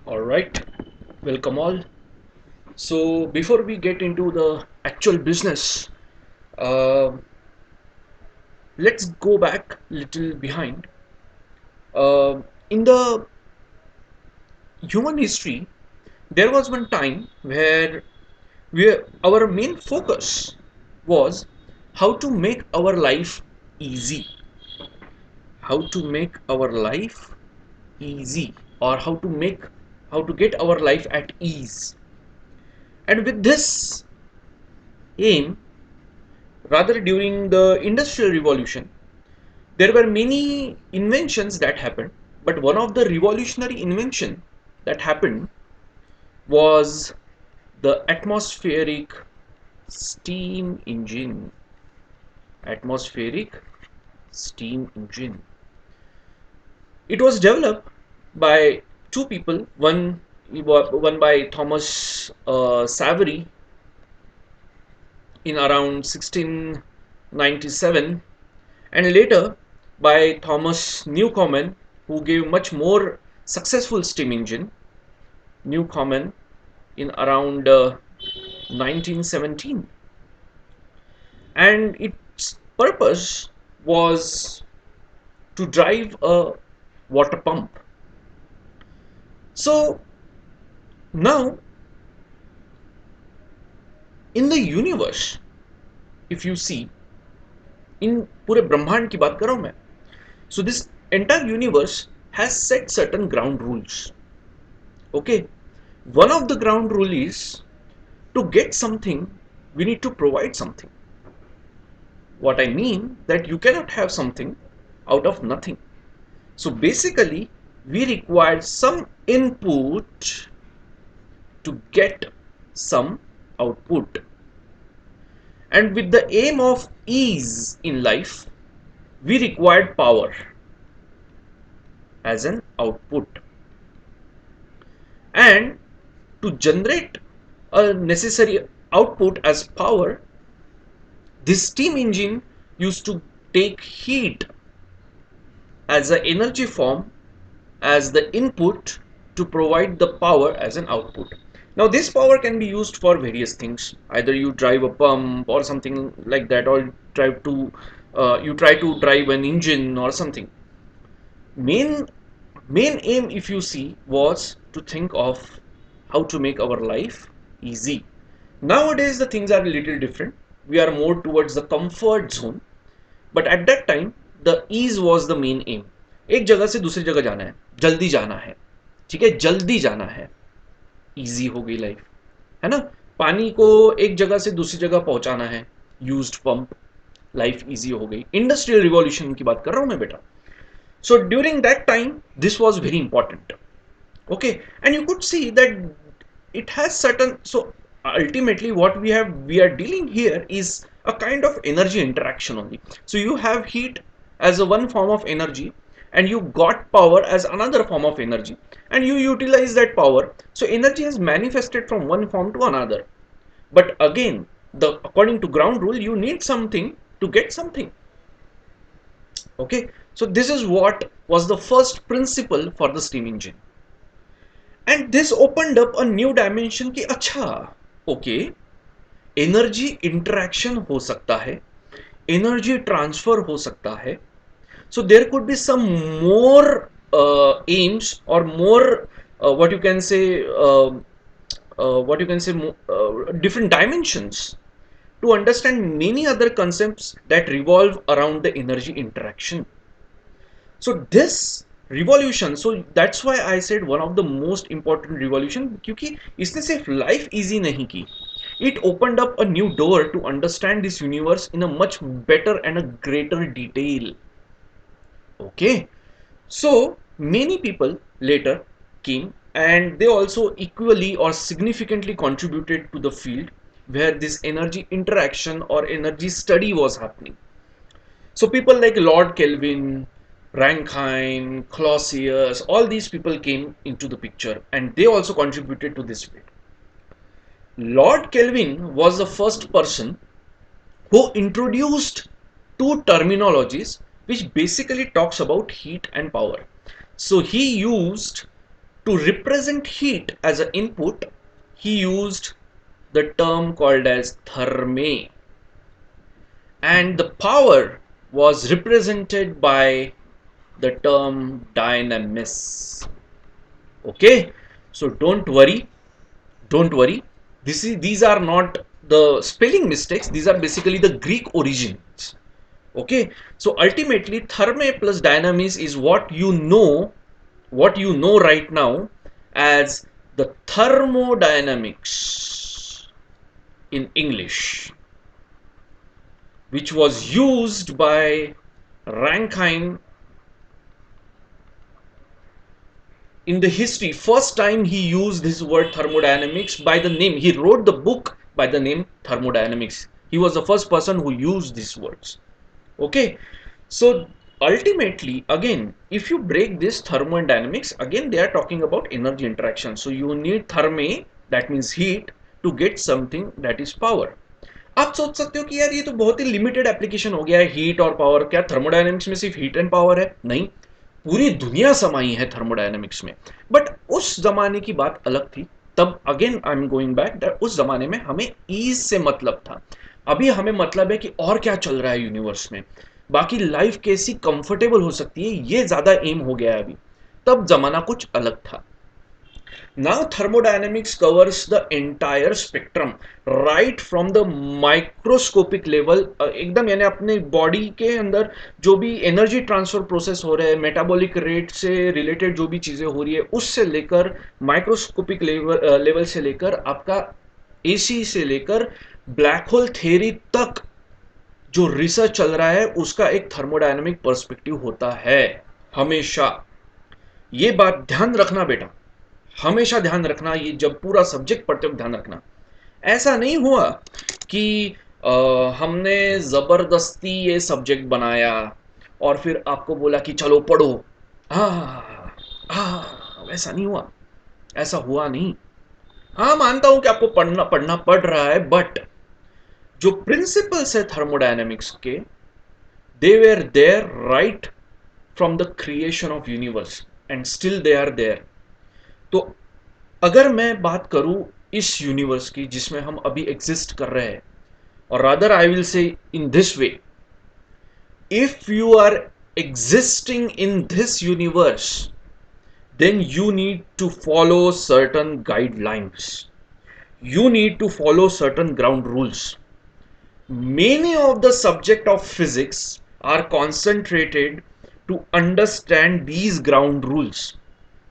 All right, welcome all. So, before we get into the actual business, uh, let's go back little behind. In the human history, there was one time where our main focus was how to make our life easy, how to make our life easy, or how to get our life at ease. And with this aim, rather during the industrial revolution there were many inventions that happened, but one of the revolutionary invention that happened was the atmospheric steam engine. Atmospheric steam engine. It was developed by two people. One by Thomas Savery in around 1697, and later by Thomas Newcomen, who gave much more successful steam engine, Newcomen, in around 1917. And its purpose was to drive a water pump. So now in the universe, if you see, in पूरे ब्रह्मांड की बात कर रहा हूं मैं. So this entire universe has set certain ground rules. Okay, one of the ground rule is to get something we need to provide something. What I mean that you cannot have something out of nothing. So basically we require some input to get some output, and with the aim of ease in life we required power as an output, and to generate a necessary output as power, this steam engine used to take heat as an energy form as the input to provide the power as an output. Now this power can be used for various things. Either you drive a pump or something like that, or you try to drive an engine or something. Main main aim, if you see, was to think of how to make our life easy. Nowadays the things are a little different. We are more towards the comfort zone, but at that time the ease was the main aim. एक जगह से दूसरी जगह जाना है, जल्दी जाना है, ठीक है, जल्दी जाना है, इजी हो गई लाइफ, है ना. पानी को एक जगह से दूसरी जगह पहुंचाना है, यूज्ड पंप, लाइफ इजी हो गई. इंडस्ट्रियल रिवॉल्यूशन की बात कर रहा हूं मैं बेटा. So during that time this was very important. Okay, and you could see that it has certain, so ultimately what we are dealing here is a kind of energy interaction only. So you have heat as a one form of energy, and you got power as another form of energy, and you utilize that power. So energy has manifested from one form to another, but again, the according to ground rule you need something to get something. Okay, so this is what was the first principle for the steam engine, and this opened up a new dimension कि अच्छा, okay, energy interaction हो सकता है, energy transfer हो सकता है. So there could be some more aims or more what you can say different dimensions to understand many other concepts that revolve around the energy interaction. So this revolution, so that's why I said one of the most important revolution, क्योंकि इसने सिर्फ life easy नहीं की, it opened up a new door to understand this universe in a much better and a greater detail. Okay, so many people later came, and they also equally or significantly contributed to the field where this energy interaction or energy study was happening. So people like Lord Kelvin, Rankine, Clausius, all these people came into the picture, and they also contributed to this field. Lord Kelvin was the first person who introduced two terminologies which basically talks about heat and power. So he used To represent heat as an input, he used the term called as therme, and the power was represented by the term dynamis. Okay, so don't worry. These are not the spelling mistakes. These are basically the Greek origins. Okay, so ultimately, therme plus dynamis is what you know right now as the thermodynamics in English, which was used by Rankine in the history. First time he used this word thermodynamics by the name. He wrote the book by the name thermodynamics. He was the first person who used these words. Okay, so ultimately, again, if you break this thermodynamics, again they are talking about energy interaction. So you need therme, that means heat, to get something that is power. आप सोच सकते हो कि यार ये तो बहुत ही limited application हो गया है, हीट और पावर. क्या थर्मोडायनेमिक्स में सिर्फ हीट एंड पावर है? नहीं, पूरी दुनिया समाई है थर्मोडायनेमिक्स में. बट उस जमाने की बात अलग थी. तब again I am going back that उस जमाने में हमें ईज से मतलब था. अभी हमें मतलब है कि और क्या चल रहा है यूनिवर्स में, बाकी लाइफ कैसी कंफर्टेबल हो सकती है, ये ज्यादा एम हो गया है अभी. तब जमाना कुछ अलग था. Now thermodynamics covers the entire spectrum right from the microscopic level. एकदम यानी अपने बॉडी के अंदर जो भी एनर्जी ट्रांसफर प्रोसेस हो रहे हैं, मेटाबॉलिक रेट से रिलेटेड जो भी चीज़ें हो रही है, उससे लेकर माइक्रोस्कोपिक लेवल से लेकर आपका एसी से लेकर ब्लैक होल थ्योरी तक जो रिसर्च चल रहा है, उसका एक थर्मोडायनेमिक पर्सपेक्टिव होता है. हमेशा ये बात ध्यान रखना बेटा, हमेशा ध्यान रखना. ये जब पूरा सब्जेक्ट पढ़ते वक्त ध्यान रखना. ऐसा नहीं हुआ कि हमने जबरदस्ती ये सब्जेक्ट बनाया और फिर आपको बोला कि चलो पढ़ो. हाँ हाँ, वैसा नहीं हुआ. ऐसा हुआ नहीं. हाँ, मानता हूं कि आपको पढ़ना पड़ रहा है, बट जो प्रिंसिपल्स है थर्मोडायनेमिक्स के, they were there right from the creation of universe and still they are there. तो अगर मैं बात करूं इस यूनिवर्स की जिसमें हम अभी एग्जिस्ट कर रहे हैं, और rather I will say in this way, if you are existing in this universe, then you need to follow certain guidelines. You need to follow certain ground rules. Many of the subject of physics are concentrated to understand these ground rules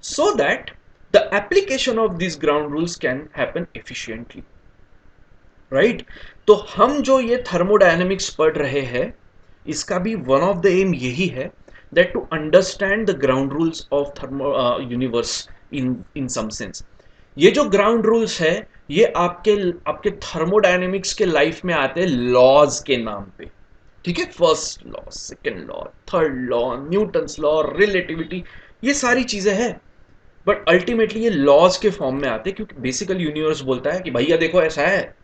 so that the application of these ground rules can happen efficiently. Right तो हम जो ये thermodynamics पढ़ रहे हैं, इसका भी one of the aim यही है that to understand the ground rules of thermo universe in some sense. ये जो ग्राउंड रूल्स है, ये आपके आपके थर्मोडायनेमिक्स के लाइफ में आते हैं लॉज के नाम पे. ठीक है, first law, second law, third law, Newton's law, relativity, ये सारी चीजें हैं. बट अल्टीमेटली ये लॉज के फॉर्म में आते हैं, क्योंकि बेसिकल यूनिवर्स बोलता है कि भैया देखो ऐसा है,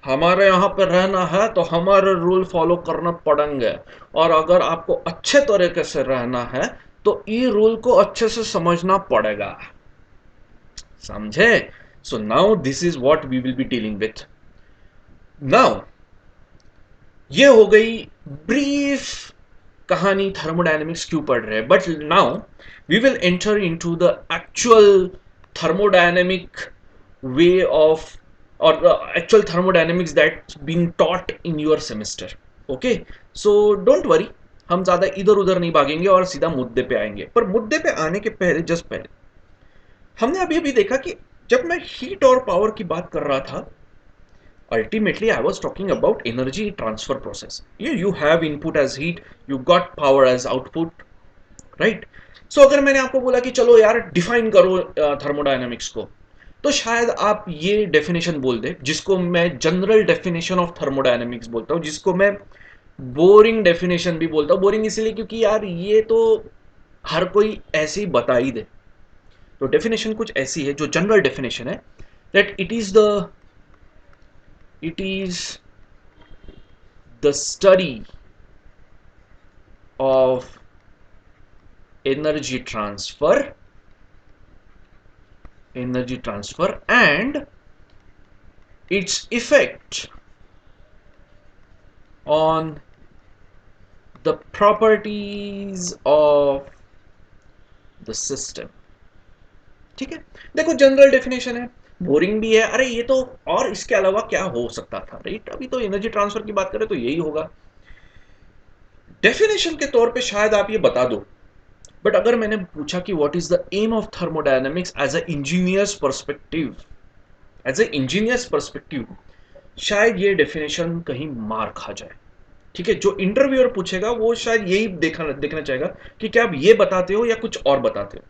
हमारे यहाँ पर रहना है तो हमारे रूल फॉलो करना पड़ेंगे, और अगर आपको अच्छे तरीके से रहना है तो ये रूल को अच्छे से समझना पड़ेगा. समझे? So now this is what we will be dealing with. Now ये हो गई ब्रीफ कहानी थर्मोडायनेमिक्स क्यों पढ़ रहे हैं. But now we will enter into the actual thermodynamic way of, or the actual thermodynamics that's been taught in your semester. Okay, so don't worry, हम ज्यादा इधर उधर नहीं भागेंगे और सीधा मुद्दे पे आएंगे. पर मुद्दे पे आने के पहले, जस्ट पहले, हमने अभी अभी देखा कि जब मैं हीट और पावर की बात कर रहा था, ultimately I was talking about energy transfer process. You have input as heat, you got power as output, right? So अगर मैंने आपको बोला कि चलो यार डिफाइन करो थर्मोडायनेमिक्स को, तो शायद आप ये डेफिनेशन बोल दे जिसको मैं जनरल डेफिनेशन ऑफ थर्मोडायनेमिक्स बोलता हूँ, जिसको मैं बोरिंग डेफिनेशन भी बोलता हूँ. बोरिंग इसलिए क्योंकि यार ये तो हर कोई ऐसे ही बता ही दे. तो डेफिनेशन कुछ ऐसी है, जो जनरल डेफिनेशन है, that it is the study of energy transfer energy transfer and its effect on the properties of the system. ठीक है, देखो जनरल डेफिनेशन है, बोरिंग भी है, अरे ये तो, और इसके अलावा क्या हो सकता था, राइट? अभी तो एनर्जी ट्रांसफर की बात करें तो यही होगा। डेफिनेशन के तौर पे शायद आप ये बता दो, बट अगर मैंने पूछा कि what is the aim of thermodynamics as a engineer's perspective, as a engineer's perspective, शायद ये डेफिनेशन कहीं मार खा जाए। ठीक है, जो इंटरव्यूअर पूछेगा वो शायद यही देखना चाहेगा कि क्या आप ये बताते हो या कुछ और बताते हो।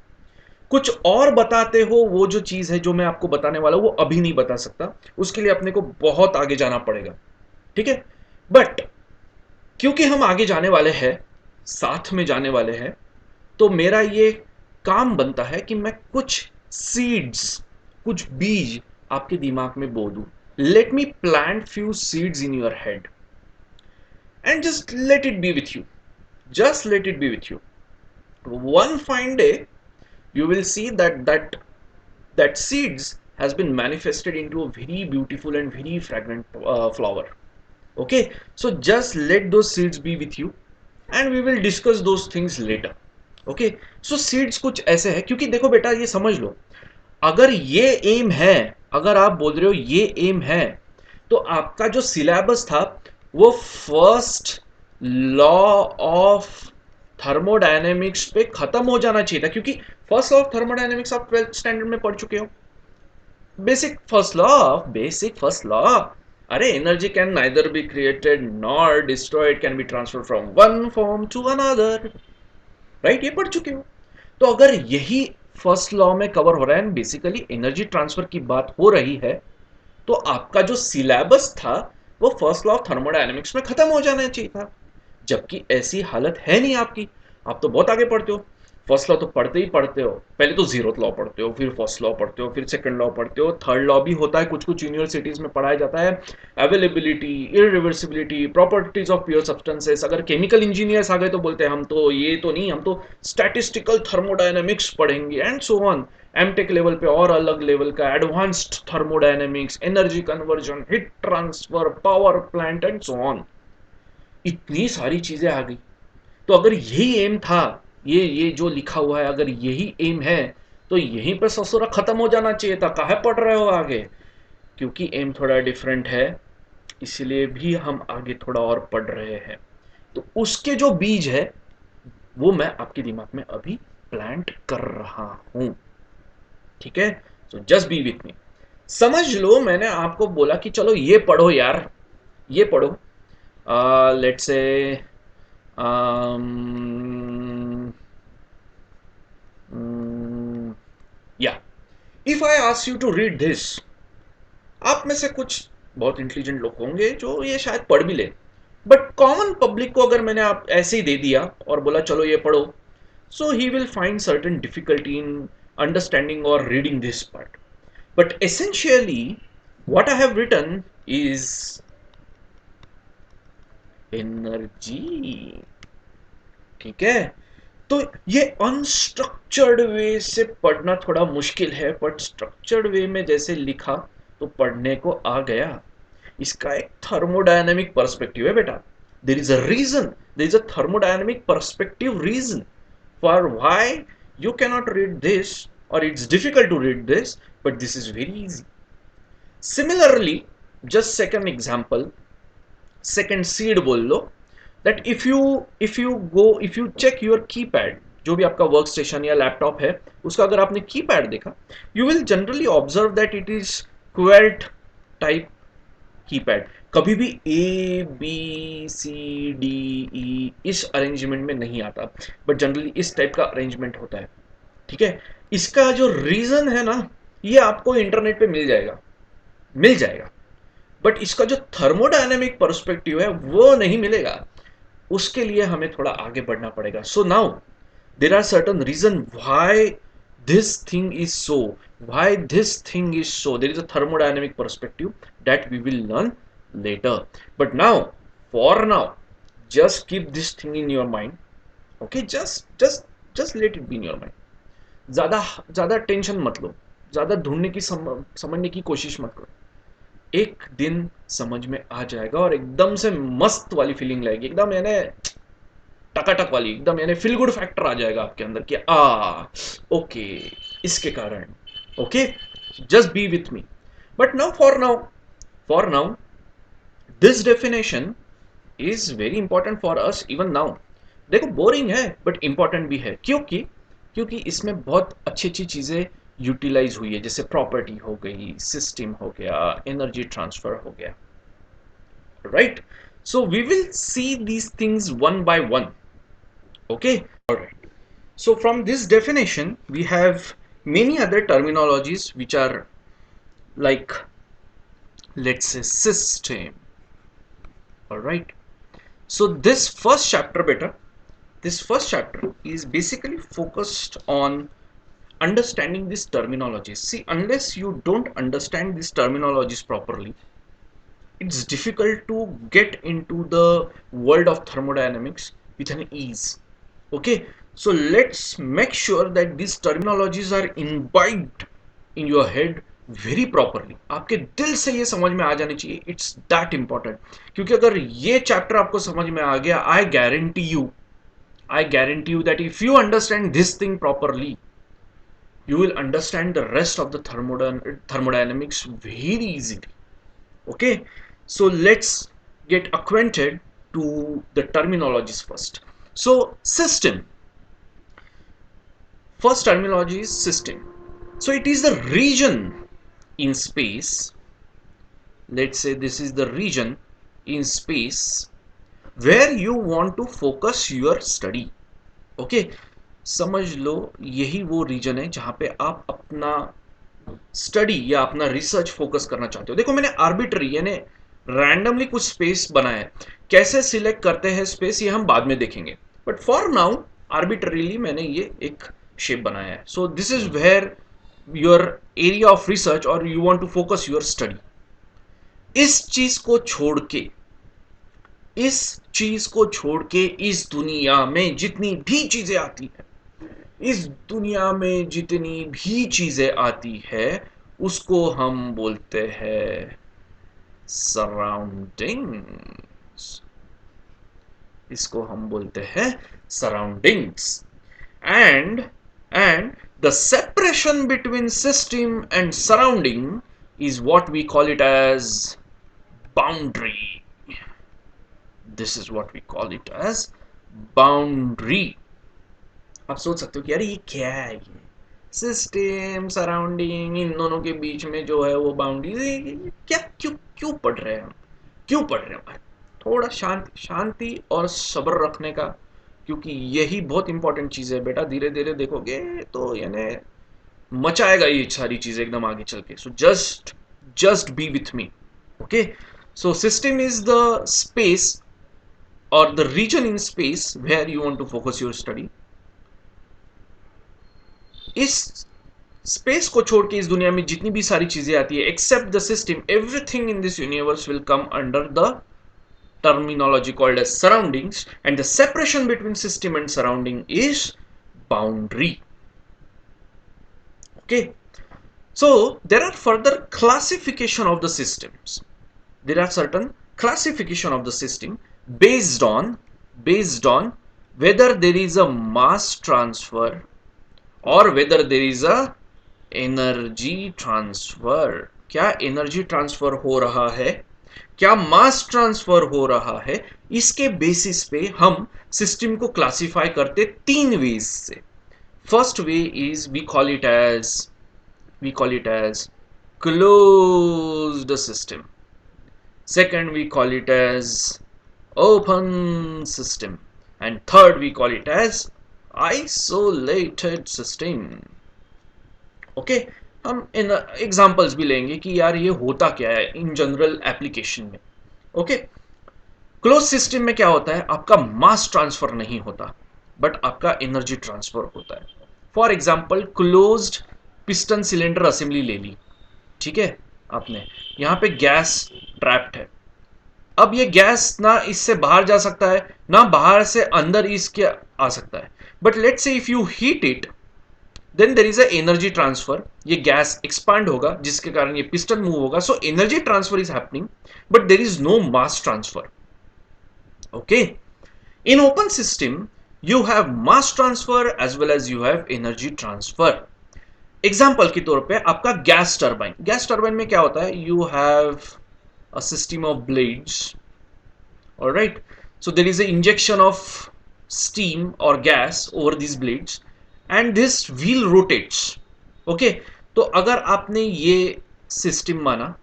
कुछ और बताते हो, वो जो चीज है जो मैं आपको बताने वाला हूं वो अभी नहीं बता सकता, उसके लिए अपने को बहुत आगे जाना पड़ेगा। ठीक है, बट क्योंकि हम आगे जाने वाले हैं, साथ में जाने वाले हैं, तो मेरा ये काम बनता है कि मैं कुछ सीड्स, कुछ बीज आपके दिमाग में बो दूं। Let me plant few seeds in your head and just let it be with you, just let it be with you. One fine day you will see that seeds has been manifested into a very beautiful and very fragrant flower. Okay, so just let those seeds be with you and we will discuss those things later. Okay, so seeds कुछ ऐसे है, क्योंकि देखो बेटा ये समझ लो, अगर ये एम है, अगर आप बोल रहे हो ये एम है, तो आपका जो सिलेबस था वो फर्स्ट लॉ ऑफ थर्मोडायनेमिक्स पे खत्म हो जाना चाहिए था, क्योंकि फर्स्ट लॉ ऑफ थर्मोडायनेमिक्स आप 12th स्टैंडर्ड में पढ़ चुके हो। बेसिक फर्स्ट लॉ, अरे energy can neither be created nor destroyed, can be transfer from one form to another, right? ये पढ़ चुके हो। तो अगर यही फर्स्ट लॉ में कवर हो रहा है, बेसिकली एनर्जी ट्रांसफर की बात हो रही है, तो आपका जो सिलेबस था वो फर्स्ट लॉ ऑफ थर्मोडायनेमिक्स में खत्म हो जाना चाहिए था, जबकि ऐसी हालत है नहीं आपकी। आप तो बहुत आगे पढ़ते हो, फर्स्ट लॉ तो पढ़ते ही पढ़ते हो, पहले तो जीरोथ लॉ पढ़ते हो, फिर फर्स्ट लॉ पढ़ते हो, फिर सेकंड लॉ पढ़ते हो, थर्ड लॉ भी होता है, कुछ कुछ यूनिवर्सिटीज में पढ़ाया जाता है, availability, irreversibility, properties of pure substances. अगर केमिकल इंजीनियर्स आ गए तो बोलते हैं हम तो ये तो नहीं, हम तो स्टैटिस्टिकल थर्मोडायनेमिक्स पढ़ेंगे and so on. MTech level पे और अलग लेवल का advanced thermodynamics, energy conversion, heat transfer, power plant and so on. इतनी सारी चीजें आ गई। तो अगर यही एम था, ये जो लिखा हुआ है अगर यही एम है, तो यहीं पर ससुरा खत्म हो जाना चाहिए था। काहे पढ़ रहे हो आगे? क्योंकि एम थोड़ा डिफरेंट है, इसलिए भी हम आगे थोड़ा और पढ़ रहे हैं। तो उसके जो बीज है वो मैं आपके दिमाग में अभी प्लांट कर रहा हूं। ठीक है, सो जस्ट बी विथ मी। समझ लो, मैंने आपको बोला कि चलो ये पढ़ो यार, ये पढ़ो। लेट्स से या if I ask you to read this, आप में से कुछ बहुत इंटेलिजेंट लोग होंगे जो ये शायद पढ़ भी ले, बट कॉमन पब्लिक को अगर मैंने आप ऐसे ही दे दिया और बोला चलो ये पढ़ो, so he will find certain difficulty in understanding और reading this part. But essentially what I have written is energy. ठीक है, तो ये अनस्ट्रक्चर्ड वे से पढ़ना थोड़ा मुश्किल है, बट स्ट्रक्चर्ड वे में जैसे लिखा तो पढ़ने को आ गया। इसका एक थर्मोडायनेमिक पर्सपेक्टिव है बेटा। There is a reason, there is a thermodynamic perspective reason for why you cannot read this, और it's difficult to read this, but this is very easy. Similarly, just second example, second seed बोल लो, that if you check your keypad, जो भी आपका work station या laptop है उसका अगर आपने कीपैड देखा, you will generally observe that it is qwerty type keypad. कभी भी A B C D E इस अरेंजमेंट में नहीं आता, बट जनरली इस टाइप का अरेंजमेंट होता है। ठीक है, इसका जो रीजन है ना, ये आपको इंटरनेट पे मिल जाएगा, मिल जाएगा, बट इसका जो थर्मोडायनेमिक पर्सपेक्टिव है वो नहीं मिलेगा। उसके लिए हमें थोड़ा आगे बढ़ना पड़ेगा। So now there are certain reason why this thing is so, why this thing is so, there is a thermodynamic perspective that we will learn later, but now, for now, just keep this thing in your mind. Okay, just let it be in your mind. ज्यादा ज्यादा tension मत लो, ज़्यादा ढूंढने की समझने की कोशिश मत करो, एक दिन समझ में आ जाएगा और एकदम से मस्त वाली फीलिंग लगेगी, एकदम यानी टकाटक वाली, एकदम यानी फील गुड फैक्टर आ जाएगा आपके अंदर कि ओके, इसके कारण, okay, just be with me. But now for now this definition is very important for us even now. देखो बोरिंग है बट इंपॉर्टेंट भी है, क्योंकि क्योंकि इसमें बहुत अच्छी अच्छी चीजें यूटिलाइज हुई है, जैसे प्रॉपर्टी हो गई, सिस्टम हो गया, एनर्जी ट्रांसफर हो गया, right? So we will see these things one by one, okay? All right. So from this definition we have many other terminologies which are like, let's say, system. All right. So this first chapter is basically focused on understanding these terminologies. See, unless you don't understand these terminologies properly, it's difficult to get into the world of thermodynamics with an ease. Okay, so let's make sure that these terminologies are imbibed in your head very properly. आपके दिल से ये समझ में आ जानी चाहिए, it's that important. क्योंकि अगर ये चैप्टर आपको समझ में आ गया, I guarantee you that if you understand this thing properly, you will understand the rest of the thermodynamics very easily. Okay, so let's get acquainted to the terminologies first. So system, first terminology is system. So it is the region in space, let's say this is the region in space where you want to focus your study. Okay, समझ लो यही वो reason है जहां पे आप अपना study या अपना रिसर्च फोकस करना चाहते हो। देखो मैंने आर्बिट्री यानी रैंडमली कुछ स्पेस बनाया है, कैसे सिलेक्ट करते हैं स्पेस ये हम बाद में देखेंगे, बट फॉर नाउ आर्बिट्रीली मैंने ये एक शेप बनाया है। So this is where your area of research और you want to focus your study. इस चीज को छोड़ के इस दुनिया में जितनी भी चीजें आती है, इस दुनिया में जितनी भी चीजें आती है उसको हम बोलते हैं सराउंडिंग्स। इसको हम बोलते हैं surroundings. And the separation between system and surrounding is what we call it as boundary. This is what we call it as boundary. आप सोच सकते हो कि यार ये क्या है, ये सिस्टम सराउंडिंग इन दोनों के बीच में जो है वो बाउंड्री, क्या क्यों क्यों पढ़ रहे हैं हम, क्यों पढ़ रहे हैं? थोड़ा शांति और सब्र रखने का, क्योंकि यही बहुत इंपॉर्टेंट चीज़ है बेटा। धीरे धीरे देखोगे तो यानी मचाएगा ये सारी चीज़ें एकदम आगे चल के। So just be with me, okay? So system is the space और the region in space where you want to focus your study. इस स्पेस को छोड़ के इस दुनिया में जितनी भी सारी चीजें आती है except the system, everything in this universe will come under the terminology called as surroundings, and the separation between system and surrounding is boundary. Okay, so there are further classification of the systems. There are certain classification of the system based on whether there is a mass transfer or whether there is a energy transfer. क्या energy transfer हो रहा है, क्या mass transfer हो रहा है, इसके basis पे हम सिस्टम को क्लासिफाई करते तीन वेज से। First way is we call it as closed system. Second we call it as open system and third we call it as isolated system. Okay, हम इन एग्जांपल्स भी लेंगे कि यार ये होता क्या है इन जनरल एप्लीकेशन में। ओके, क्लोज सिस्टम में क्या होता है, आपका मास ट्रांसफर नहीं होता बट आपका एनर्जी ट्रांसफर होता है। For example closed piston cylinder assembly ले ली, ठीक है आपने, यहाँ पे गैस ट्रैप्ड है। अब ये गैस ना इससे बाहर जा सकता है ना बाहर से अंदर इसके आ सकता है, but let's say if you heat it, then there is a energy transfer, ये गैस एक्सपांड होगा जिसके कारण ये पिस्टन मूव होगा, so energy transfer is happening but there is no mass transfer. Okay, in open system you have mass transfer as well as you have energy transfer. Example के तौर पे आपका gas turbine, gas turbine में क्या होता है, you have a system of blades, alright, so there is a injection of steam और gas over this blades and this wheel rotates. Okay, तो अगर आपने ये सिस्टम माना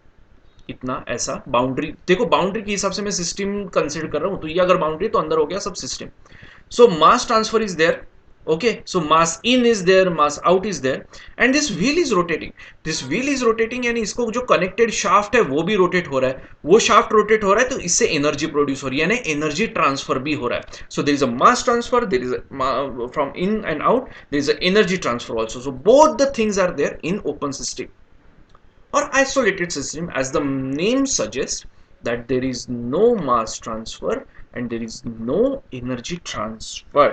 इतना ऐसा, बाउंड्री देखो, बाउंड्री के हिसाब से मैं सिस्टम कंसिडर कर रहा हूं, तो ये अगर बाउंड्री तो अंदर हो गया सब system. So mass transfer is there, okay, so mass in is there, mass out is there, and this wheel is rotating. This wheel is rotating यानी इसको जो connected shaft है वो भी rotate हो रहा है, वो shaft rotate हो रहा है, तो इससे energy produce हो रही है, यानी energy transfer भी हो रहा है. So there is a mass transfer, there is a from in and out, there is a energy transfer also. So both the things are there in open system or isolated system, as the name suggests that there is no mass transfer and there is no energy transfer.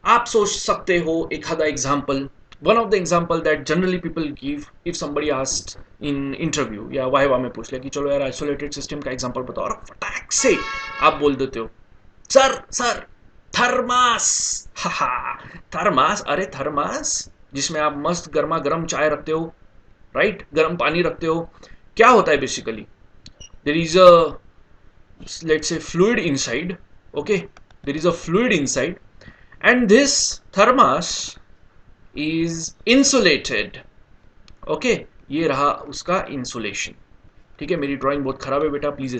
आप सोच सकते हो एक आधा example, one of the example that generally people give if somebody asked in interview या viva में पूछ लिया कि चलो यार आइसोलेटेड सिस्टम का एग्जाम्पल बताओ, और फटाक से आप बोल देते हो सर थर्मास. थर्मास, अरे थर्मास जिसमें आप मस्त गर्मा गर्म चाय रखते हो, राइट, गर्म पानी रखते हो. क्या होता है basically, there is a, let's say, fluid inside. Okay, there is a fluid inside and this thermos is insulated. Okay, ये रहा उसका insulation. ठीक है, मेरी ड्राइंग बहुत खराब है बेटा, please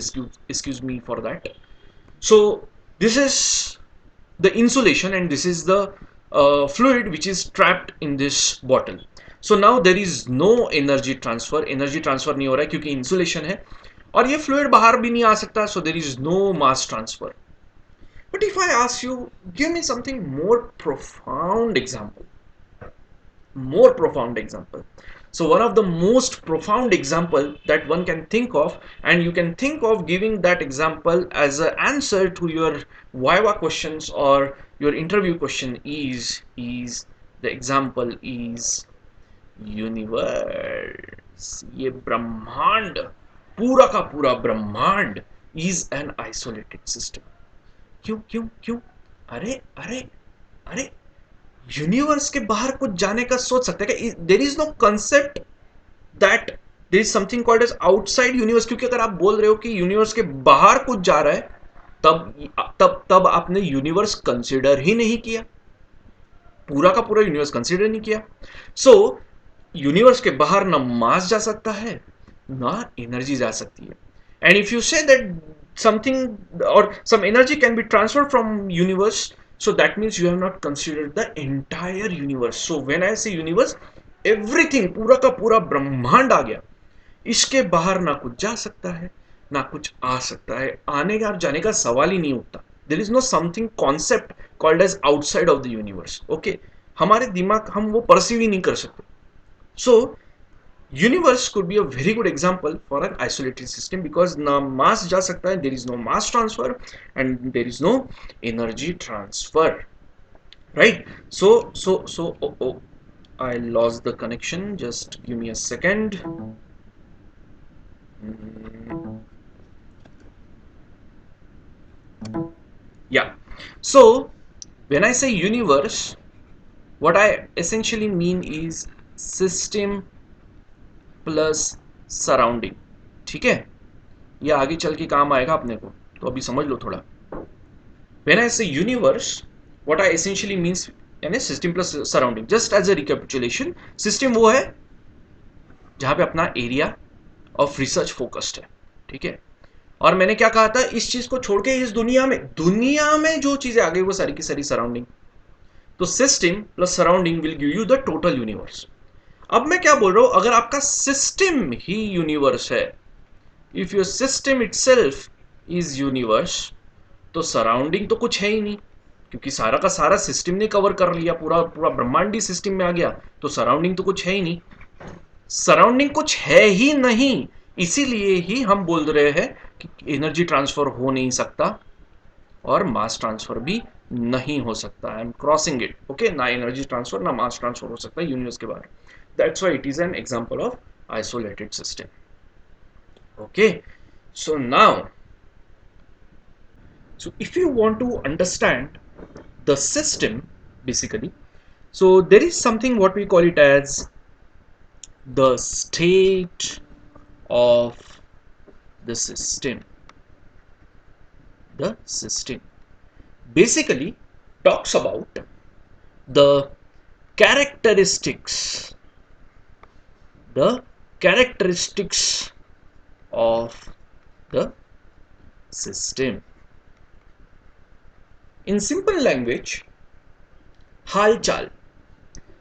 excuse me for that. So this is the insulation and this is the fluid which is trapped in this bottle. So now there is no energy transfer, energy transfer नहीं हो रहा है क्योंकि insulation है, और ये fluid बाहर भी नहीं आ सकता, so there is no mass transfer. But if I ask you, give me something more profound example, more profound example. So one of the most profound example that one can think of, and you can think of giving that example as an answer to your viva questions or your interview question is the example is universe. ये ब्रह्मांड, पूरा का पूरा ब्रह्मांड is an isolated system. क्यों क्यों क्यों, अरे अरे अरे, यूनिवर्स के बाहर कुछ जाने का सोच सकते हैं क्या? There is no concept that there is something called as outside universe, क्योंकि अगर आप बोल रहे हो कि यूनिवर्स के बाहर कुछ जा रहा है, तब आपने यूनिवर्स कंसिडर ही नहीं किया, पूरा का पूरा यूनिवर्स कंसिडर नहीं किया. सो यूनिवर्स के बाहर ना मास जा सकता है ना एनर्जी जा सकती है. And if you say that something और some energy can be transferred from universe, so that means you have not considered the entire universe. So when I say universe, everything, पूरा का पूरा ब्रह्मांड आ गया, इसके बाहर ना कुछ जा सकता है ना कुछ आ सकता है, आने का जाने का सवाल ही नहीं उठता. There is no something concept called as outside of the universe. Okay, हमारे दिमाग, हम वो परसीव ही नहीं कर सकते. सो universe could be a very good example for an isolated system because na mass जा सकता है, there is no mass transfer and there is no energy transfer, right? So oh, I lost the connection, just give me a second. Yeah, so when I say universe, what I essentially mean is system plus surrounding. ठीक है, ये आगे चल के काम आएगा अपने को, तो अभी समझ लो थोड़ा. When I say universe, what I essentially means यानी system plus surrounding. Just as a recapitulation, system वो है जहां पे अपना एरिया ऑफ रिसर्च फोकस्ड है. ठीक है, और मैंने क्या कहा था, इस चीज को छोड़ के इस दुनिया में जो चीजें आ गई वो सारी की सारी सराउंडिंग. तो system plus surrounding will give you the total universe. अब मैं क्या बोल रहा हूं, अगर आपका सिस्टम ही यूनिवर्स है, if your system itself is universe, तो सराउंडिंग तो कुछ है ही नहीं, क्योंकि सारा का सारा सिस्टम ने कवर कर लिया, पूरा पूरा ब्रह्मांडी सिस्टम में आ गया, तो सराउंडिंग तो कुछ है ही नहीं. सराउंडिंग कुछ है ही नहीं, इसीलिए ही हम बोल रहे हैं कि एनर्जी ट्रांसफर हो नहीं सकता और मास ट्रांसफर भी नहीं हो सकता. I am crossing it. Okay, ना एनर्जी ट्रांसफर ना मास ट्रांसफर हो सकता है यूनिवर्स के बाहर. That's why it is an example of isolated system. Okay, so now, so if you want to understand the system basically, so there is something what we call it as the state of the system. The system basically talks about the characteristics, the characteristics of the system. In simple language, hal chal.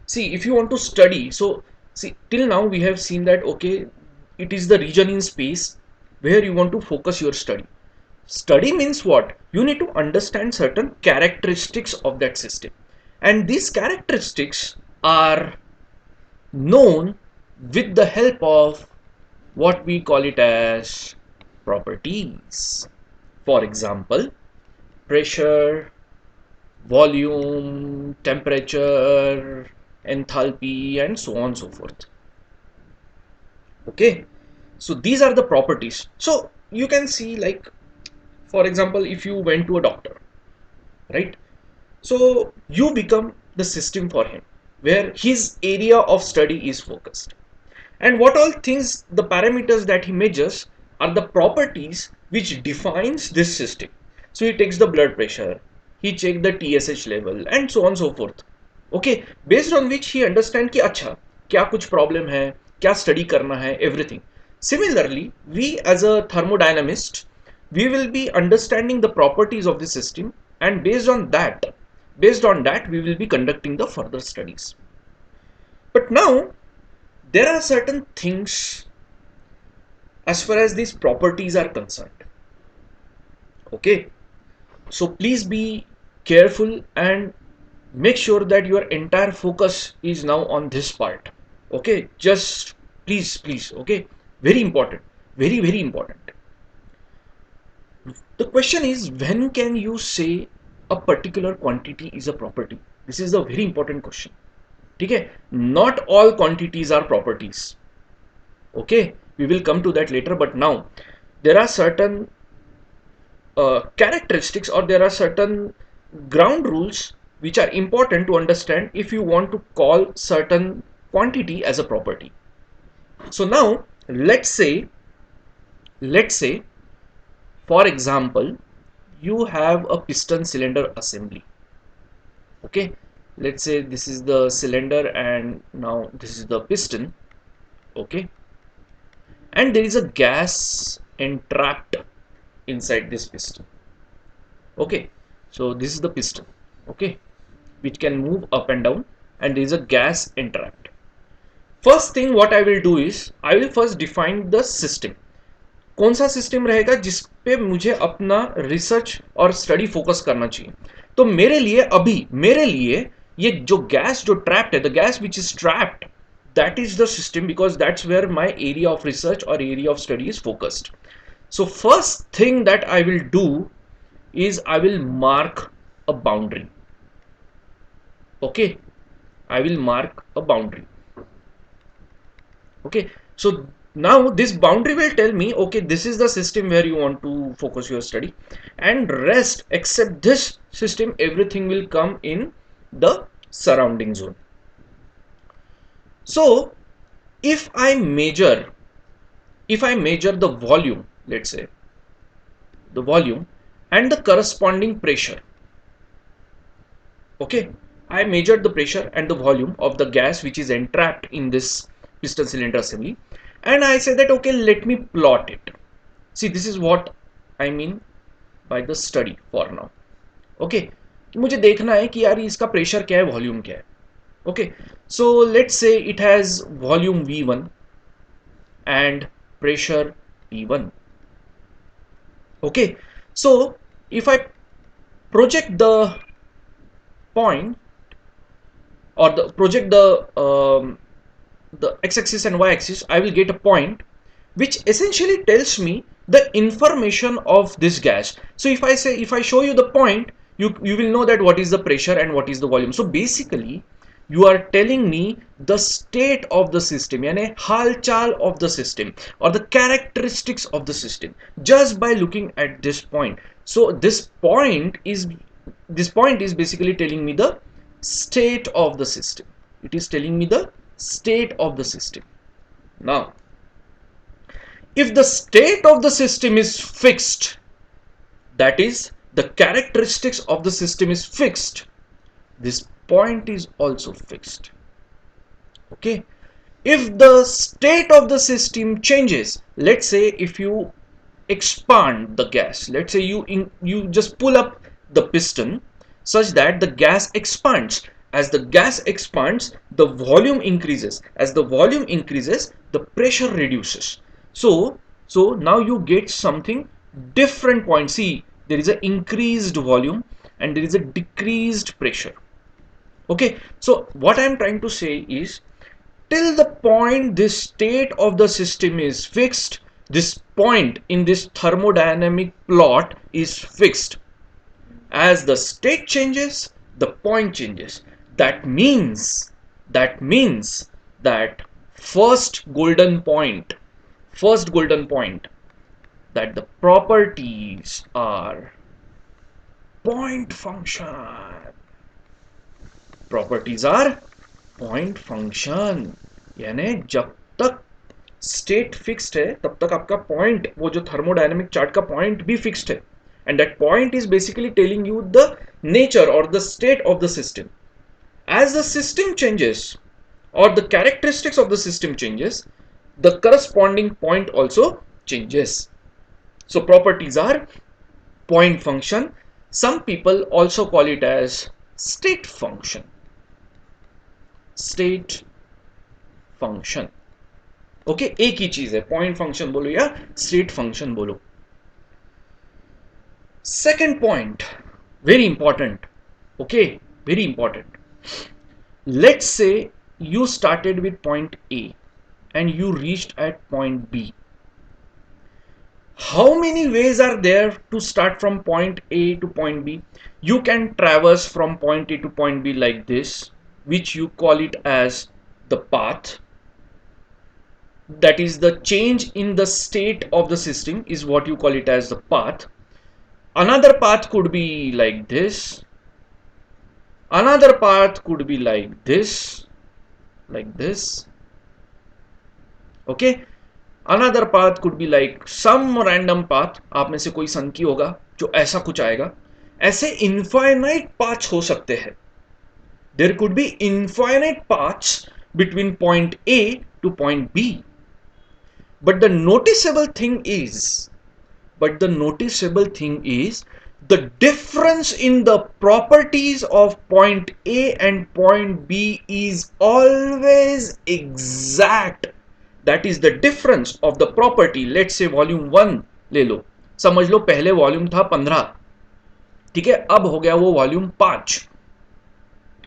See, if you want to study, so see, till now we have seen that okay, it is the region in space where you want to focus your study. Study means what? You need to understand certain characteristics of that system, and these characteristics are known with the help of what we call it as properties. For example, pressure, volume, temperature, enthalpy, and so on and so forth. Okay, so these are the properties. So you can see, like, for example, if you went to a doctor, right? So you become the system for him, where his area of study is focused. And what all things, the parameters that he measures are the properties which defines this system. So he takes the blood pressure, he checks the TSH level, and so on and so forth. Okay, based on which he understands कि अच्छा क्या कुछ problem है, क्या study करना है, everything. Similarly, we as a thermodynamist, we will be understanding the properties of the system, and based on that we will be conducting the further studies. But now there are certain things as far as these properties are concerned. Okay, so please be careful and make sure that your entire focus is now on this part. Okay, just please, okay, very important, very important. The question is, when can you say a particular quantity is a property? This is a very important question. Okay, not all quantities are properties. Okay, we will come to that later, but now there are certain characteristics, or there are certain ground rules which are important to understand if you want to call certain quantity as a property. So now let's say for example, you have a piston cylinder assembly. Okay, let's say this is the cylinder and now this is the piston. Okay, and there is a gas entrapped inside this piston. Okay, so this is the piston, okay, which can move up and down, and there is a gas entrapped. First thing what I will do is I will first define the system. कौन सा system रहेगा जिस पे मुझे अपना research और study focus करना चाहिए. तो मेरे लिए ये जो गैस जो ट्रैप्ड है, the gas which is trapped, that is the system, because that's where my area of research or area of study is focused. So first thing that I will do is I will mark a boundary. Okay, I will mark a boundary. Okay, so now this boundary will tell me, okay, this is the system where you want to focus your study, and rest except this system, everything will come in the surrounding zone. So if I measure the volume, let's say the volume and the corresponding pressure. Okay, I measured the pressure and the volume of the gas which is entrapped in this piston cylinder assembly, and I say that okay, let me plot it. See, this is what I mean by the study for now. Okay, मुझे देखना है कि यार इसका pressure क्या है, volume क्या है. Okay, so let's say it has volume V1 and pressure P1. Okay, so if I project the point, or project the x-axis and y-axis, I will get a point which essentially tells me the information of this gas. So if I show you the point, you will know that what is the pressure and what is the volume. So basically you are telling me the state of the system, यानी हाल चाल of the system or the characteristics of the system just by looking at this point. So this point is basically telling me the state of the system. It is telling me the state of the system. Now, if the state of the system is fixed, that is, the characteristics of the system is fixed, this point is also fixed. Okay, if the state of the system changes, let's say if you expand the gas, let's say you just pull up the piston such that the gas expands. As the gas expands, the volume increases. As the volume increases, the pressure reduces. So now you get something different point. See, there is an increased volume and there is a decreased pressure. Okay, so what I am trying to say is, till the point this state of the system is fixed, this point in this thermodynamic plot is fixed. As the state changes, the point changes. That means that first golden point that the properties are point function. Properties are point function, यानी जब तक state fixed है तब तक आपका point, वो जो thermodynamic chart का पॉइंट भी फिक्स्ड है, and that point is basically telling you the nature or the state of the system. As the system changes or the characteristics of the system changes, the corresponding point also changes. So properties are point function. Some people also call it as state function. State function. Okay, एक ही चीज है, point function बोलो या state function बोलो. Second point, very important. Okay, very important. Let's say you started with point A and you reached at point B. How many ways are there to start from point A to point B? You can traverse from point A to point B like this, which you call it as the path. That is, the change in the state of the system is what you call it as the path. Another path could be like this. Another path could be like this. Okay. Another path could be like some random path. आप में से कोई संकी होगा जो ऐसा कुछ आएगा. ऐसे infinite paths हो सकते हैं. There could be infinite paths between point A to point B. But the noticeable thing is, the difference in the properties of point A and point B is always exact. That is the difference of the property. Let's say volume 1 ले लो, समझ लो पहले volume था 15, ठीक है, अब हो गया वो वॉल्यूम 5,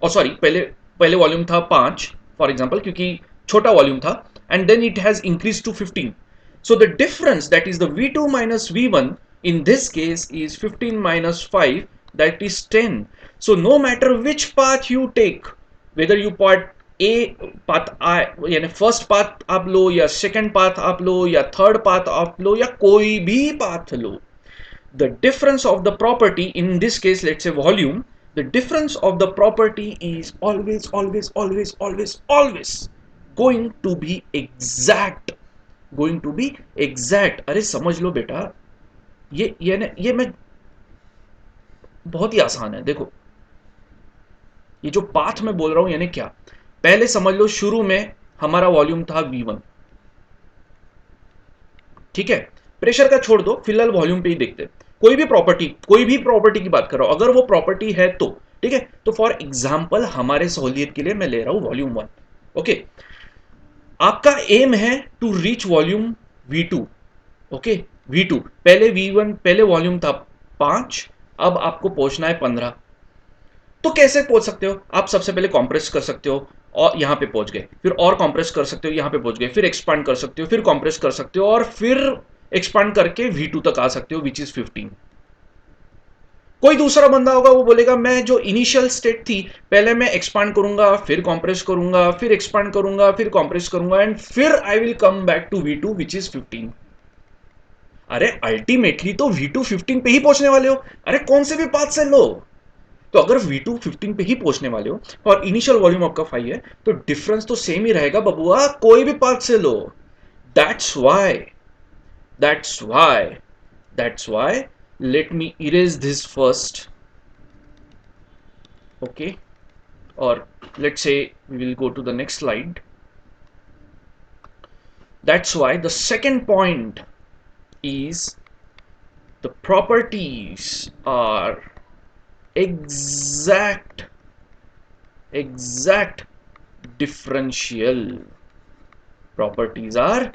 और सॉरी पहले वॉल्यूम था 5 फॉर एग्जांपल, क्योंकि छोटा वॉल्यूम था, and then it has increased to 15. So the difference, that is the V2 minus V1, in this case is 15 minus 5, that is 10. So no matter which path you take, whether you path यानी first path आप लो या second path आप लो या third path आप लो या कोई भी path low, the difference of the property, in this case let's say volume, the difference of the property is always going to be exact. अरे समझ लो बेटा, ये मैं बहुत ही आसान है. देखो ये जो पाथ में बोल रहा हूं, यानी क्या, पहले समझ लो शुरू में हमारा वॉल्यूम था V1, ठीक है, प्रेशर का छोड़ दो, फिलहाल वॉल्यूम पे ही देखते. कोई भी प्रॉपर्टी की बात कर रहा हूं, अगर वो प्रॉपर्टी है तो ठीक है. तो फॉर एग्जांपल हमारे सहूलियत के लिए मैं ले रहा हूं वॉल्यूम 1. ओके, आपका एम है to reach volume V2. Okay, V2 पहले V1 पहले वॉल्यूम था 5, अब आपको पहुंचना है 15. तो कैसे पहुंच सकते हो आप? सबसे पहले कॉम्प्रेस कर सकते हो और यहां पे पहुंच गए, फिर और कॉम्प्रेस कर सकते हो, यहां पे पहुंच गए, फिर एक्सपांड कर सकते हो, फिर कॉम्प्रेस कर सकते हो और फिर एक्सपांड करके V2 तक आ सकते हो, विच इज 15. कोई दूसरा बंदा होगा वो बोलेगा मैं जो इनिशियल स्टेट थी पहले मैं एक्सपांड करूंगा, फिर कॉम्प्रेस करूंगा, फिर एक्सपांड करूंगा, फिर कॉम्प्रेस करूंगा, एंड फिर I will come back to V2 which is 15। अरे अल्टीमेटली तो V2 15 पे ही पहुंचने वाले हो। अरे कौन से भी पाथ से लो, तो अगर V2 15 पे ही पहुंचने वाले हो और इनिशियल वॉल्यूम आपका 5 है तो डिफरेंस तो सेम ही रहेगा बबुआ, कोई भी पाथ से लो। That's why that's why that's why let me erase this first, okay, or let's say we will go to the next slide. That's why the second point is the properties are exact differential. Properties are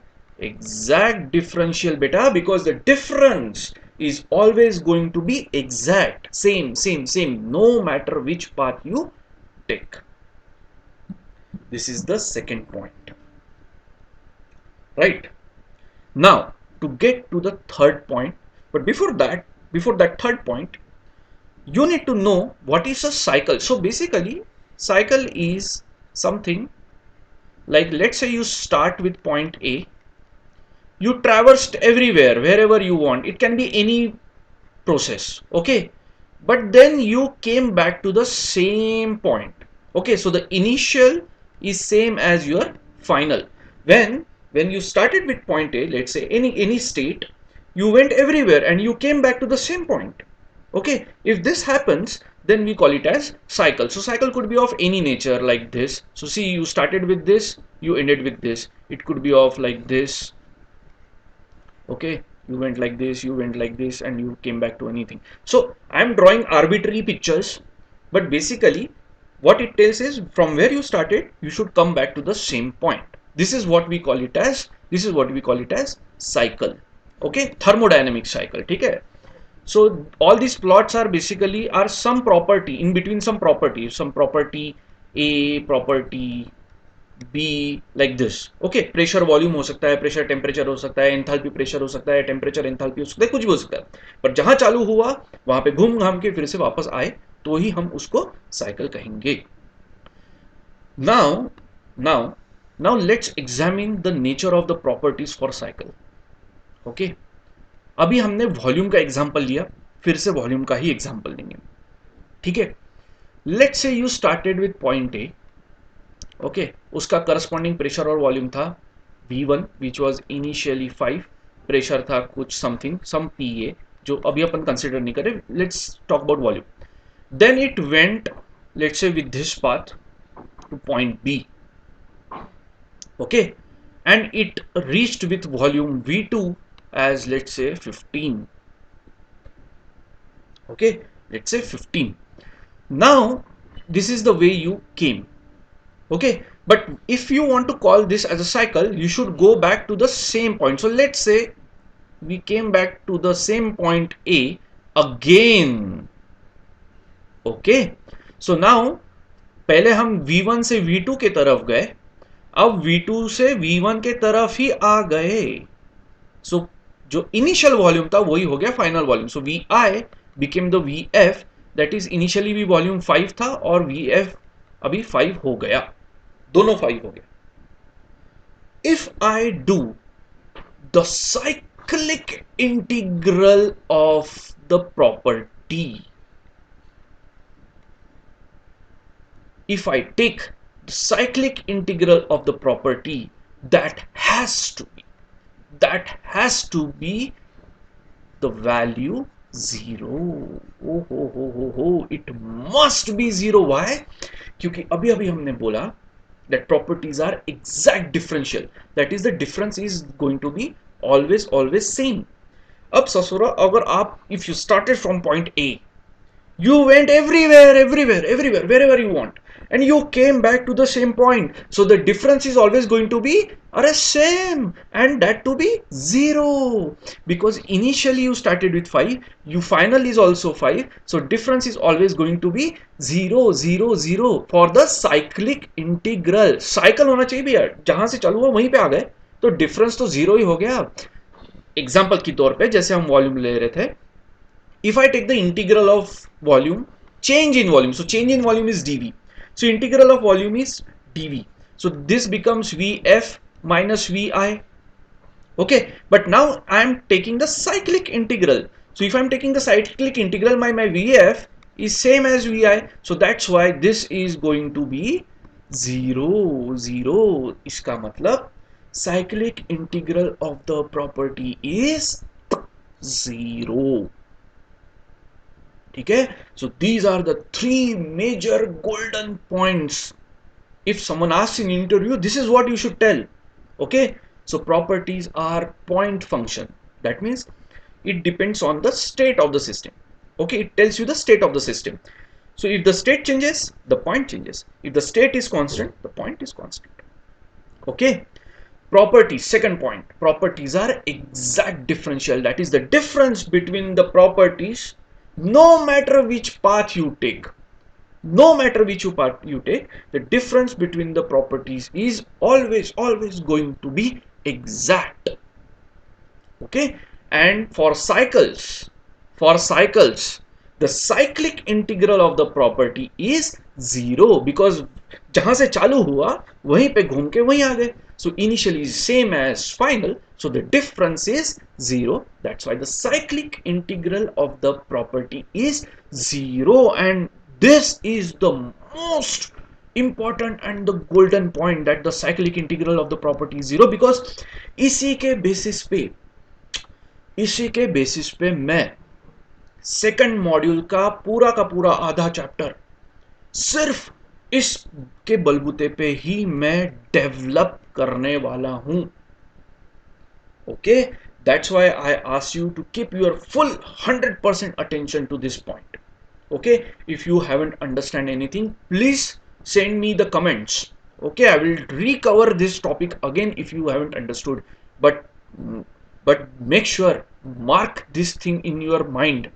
exact differential beta, because the difference is always going to be exact, same no matter which path you take. This is the second point, right? Now to get to the third point, but before that third point, you need to know what is a cycle. So basically cycle is something like, let's say you start with point A, you traversed everywhere wherever you want, it can be any process, okay, but then you came back to the same point, okay, so the initial is same as your final. When you started with point A, let's say any state, you went everywhere and you came back to the same point, okay. If this happens, then we call it as cycle. So cycle could be of any nature, like this. So see, you started with this, you ended with this. It could be of like this, okay, you went like this, you went like this, and you came back to anything. So I am drawing arbitrary pictures, but basically what it tells is from where you started you should come back to the same point. This is what we call it as cycle, okay, thermodynamic cycle, okay. So all these plots are basically are some property in between, some property A, property B, like this, okay. Pressure volume हो सकता है, pressure temperature हो सकता है, enthalpy pressure हो सकता है, temperature enthalpy हो सकता है, कुछ भी हो सकता है, पर जहां चालू हुआ वहां पे घूम घाम के फिर से वापस आए तो ही हम उसको साइकिल कहेंगे। Now now now let's examine the nature of the properties for cycle, okay. अभी हमने वॉल्यूम का एग्जांपल लिया, फिर से वॉल्यूम का ही एग्जांपल लेंगे, ठीक है। Let's say you started with point A, okay, उसका करस्पॉन्डिंग प्रेशर और वॉल्यूम था V1 which was initially 5, pressure था कुछ समथिंग सम PA जो अभी अपन कंसिडर नहीं करें, let's talk about volume. Then it went, let's say with this path to point B, okay, and it reached with volume V2 as let's say 15, okay, let's say 15. Now this is the way you came, okay, but if you want to call this as a cycle you should go back to the same point. So let's say we came back to the same point A again, okay. So now पहले हम V1 से V2 के तरफ गए, अब V2 से V1 के तरफ ही आ गए। सो जो इनिशियल वॉल्यूम था वही हो गया final volume. So VI became the VF, that is initially भी वॉल्यूम 5 था और VF अभी 5 हो गया, दोनों 5 हो गया। If I do the cyclic integral of the property, if I take the cyclic integral of the property, that has to be the value 0. It must be 0. Why? क्योंकि अभी अभी हमने बोला that properties are exact differential, that is the difference is going to be always same. अब ससुरा अगर आप if you started from point A, you went everywhere wherever you want, and you came back to the same point, so the difference is always going to be same, and that to be 0, because initially you started with 5, you final is also 5, so difference is always going to be 0 for the cyclic integral. Cycle होना चाहिए भैया, जहां से चालू हुआ वहीं पे आ गए तो डिफरेंस तो 0 ही हो गया। एग्जाम्पल के तौर पे जैसे हम वॉल्यूम ले रहे थे, If I take the integral of volume, change in volume, so change in volume is dv, so integral of volume is dv, so this becomes vf minus vi. Okay, but now I am taking the cyclic integral, so if I am taking the cyclic integral, my vf is same as vi, so that's why this is going to be 0 0. इसका मतलब cyclic integral of the property is 0. Okay, so these are the three major golden points. If someone asks in interview, this is what you should tell. Okay, so properties are point function. That means it depends on the state of the system. Okay, it tells you the state of the system. So if the state changes, the point changes. If the state is constant, the point is constant. Okay, properties, second point, properties are exact differential. That is the difference between the properties, no matter which path you take. No matter which path you take, the difference between the properties is always going to be exact. Okay, and for cycles the cyclic integral of the property is 0, because जहां से चालू हुआ वहीं पे घूम के वहीं आ गए, so initially is same as final, so the difference is 0. That's why the cyclic integral of the property is 0, and this is the most important and the golden point, that the cyclic integral of the property is 0, because इसी के basis पे मैं second module का पूरा आधा chapter सिर्फ इसके बलबूते पे ही मैं डेवलप करने वाला हूं. Okay, that's why I ask you to keep your full 100% attention to this point. Okay, if you haven't understand anything, please send me the comments. Okay, I will recover this topic again if you haven't understood, but make sure, mark this thing in your mind,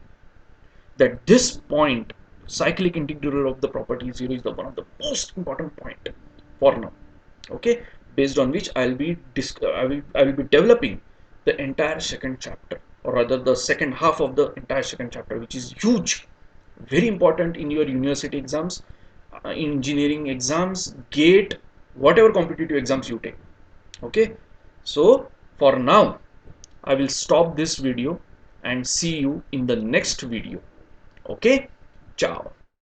that this point, cyclic integral of the property 0, is the one of the most important point for now. Okay, based on which I will be developing the entire second chapter, or rather the second half of the entire second chapter, which is huge, very important in your university exams, engineering exams, gate, whatever competitive exams you take. Okay, so for now I will stop this video and see you in the next video. Okay, ciao.